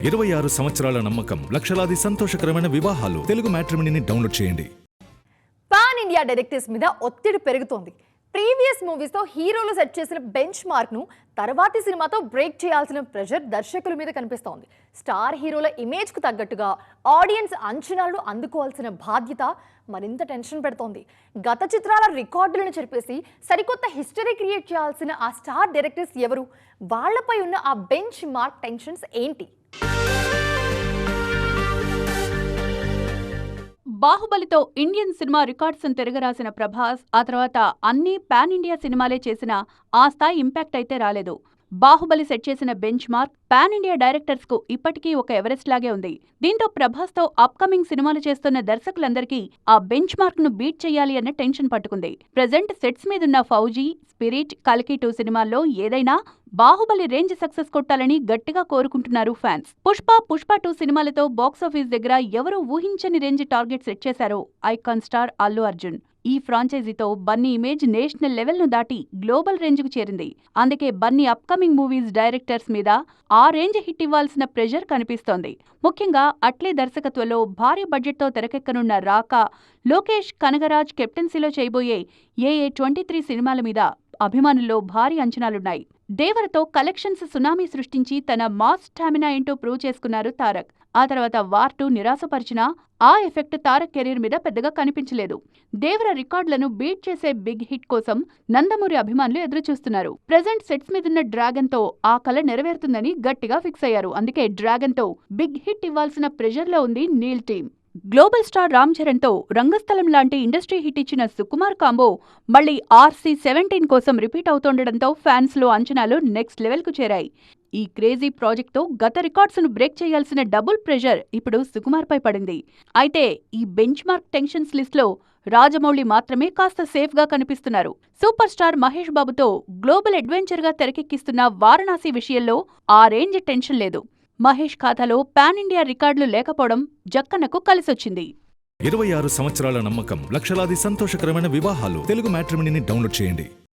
26 సంవత్సరాల నమ్మకం, లక్షలాది సంతోషకరమైన వివాహాలు. తెలుగు మ్యాట్రిమోనీని డౌన్లోడ్ చేయండి. పాన్ ఇండియా డైరెక్టర్స్ మీద ఒత్తిడి పెరుగుతోంది. ప్రీవియస్ మూవీస్ తో హీరోలు సెట్ చేసిన బెంచ్ మార్క్ ను తర్వాతి సినిమాతో బ్రేక్ చేయాల్సిన ప్రెషర్ దర్శకుల మీద కనిపిస్తోంది. స్టార్ హీరోల ఇమేజ్ కు తగ్గట్టుగా ఆడియన్స్ అంచనాలను అందుకోవాల్సిన బాధ్యత మరింత టెన్షన్ పెడుతోంది. గత చిత్రాల రికార్డులను చెరిపేసి సరికొత్త హిస్టరీ క్రియేట్ చేయాల్సిన ఆ స్టార్ డైరెక్టర్స్ ఎవరు? వాళ్లపై ఉన్న ఆ బెంచ్ మార్క్ టెన్షన్స్ ఏంటి? బాహుబలితో ఇండియన్ సినిమా రికార్డ్స్ తిరగరాసిన ప్రభాస్ ఆ తర్వాత అన్ని పాన్ ఇండియా సినిమాలే చేసిన ఆ స్థాయి ఇంపాక్ట్ అయితే రాలేదు. బాహుబలి సెట్ చేసిన bench mark pan India directors కు ఇప్పటికీ ఒక ఎవరెస్ట్ లాగే ఉంది. దీంతో ప్రభాస్ తో అప్కమింగ్ సినిమాలు చేస్తున్న దర్శకులందరికీ ఆ బెంచ్ మార్క్ ను బీట్ చేయాలి అన్న టెన్షన్ పట్టుకుంది. ప్రెజెంట్ సెట్స్ మీదున్న ఫౌజీ, స్పిరిట్, కల్కి 2 సినిమాల్లో ఏదైనా బాహుబలి రేంజ్ సక్సెస్ కొట్టాలని గట్టిగా కోరుకుంటున్నారు ఫ్యాన్స్. పుష్ప 2 సినిమాలతో బాక్సాఫీస్ దగ్గర ఎవరూ ఊహించని రేంజ్ టార్గెట్ సెట్ చేశారు ఐకాన్ స్టార్ అల్లు అర్జున్. ఈ ఫ్రాంచైజీతో బన్నీ ఇమేజ్ నేషనల్ లెవెల్ ను దాటి గ్లోబల్ రేంజ్ కు చేరింది. అందుకే బన్నీ అప్కమింగ్ మూవీస్ డైరెక్టర్స్ మీద ఆ రేంజ్ హిట్ ఇవ్వాల్సిన ప్రెషర్ కనిపిస్తోంది. ముఖ్యంగా అట్లే దర్శకత్వంలో భారీ బడ్జెట్ తో తెరకెక్కనున్న రాకా, లోకేష్ కనగరాజ్ కెప్టెన్సీలో చేయబోయే AA23 సినిమాల మీద అభిమానుల్లో భారీ అంచనాలున్నాయి. దేవరతో కలెక్షన్స్ సునామీ సృష్టించి తన మాస్ స్టామినా ఏంటో ప్రూవ్ చేసుకున్నారు తారక్. ఆ తర్వాత వార్ 2 నిరాశపరిచినా ఆ ఎఫెక్ట్ తారక్ కెరీర్ మీద పెద్దగా కనిపించలేదు. దేవర రికార్డులను బీట్ చేసే బిగ్ హిట్ కోసం నందమూరి అభిమానులు ఎదురుచూస్తున్నారు. ప్రెజెంట్ సెట్స్ మీదున్న డ్రాగన్ తో ఆ కల నెరవేరుతుందని గట్టిగా ఫిక్స్ అయ్యారు. అందుకే డ్రాగన్ తో బిగ్ హిట్ ఇవ్వాల్సిన ప్రెషర్ లో ఉంది Neel team. Global star Ram Charan తో రంగస్థలం లాంటి ఇండస్ట్రీ హిట్ ఇచ్చిన సుకుమార్ కాంబో మళ్లీ RC-17 కోసం రిపీట్ అవుతుండటంతో ఫ్యాన్స్ లో అంచనాలు నెక్స్ట్ లెవెల్ కు చేరాయి. ఈ క్రేజీ ప్రాజెక్ట్ తో గత రికార్డ్స్ ను బ్రేక్ చేయాల్సిన డబుల్ ప్రెషర్ ఇప్పుడు సుకుమార్ పై పడింది. అయితే ఈ బెంచ్ మార్క్ టెన్షన్స్ లిస్ట్ లో రాజమౌళి మాత్రమే కాస్త సేఫ్ గా కనిపిస్తున్నారు. సూపర్ స్టార్ మహేష్ బాబుతో గ్లోబల్ అడ్వెంచర్ గా తెరకెక్కిస్తున్న వారణాసి విషయంలో ఆ రేంజ్ టెన్షన్ లేదు. మహేష్ ఖాతాలో పాన్ ఇండియా రికార్డులు లేకపోవడం జక్కన్నకు కలిసొచ్చింది. 26 సంవత్సరాల నమ్మకం, లక్షలాది సంతోషకరమైన వివాహాలు. తెలుగు మ్యాట్రిమోనీని డౌన్లోడ్ చేయండి.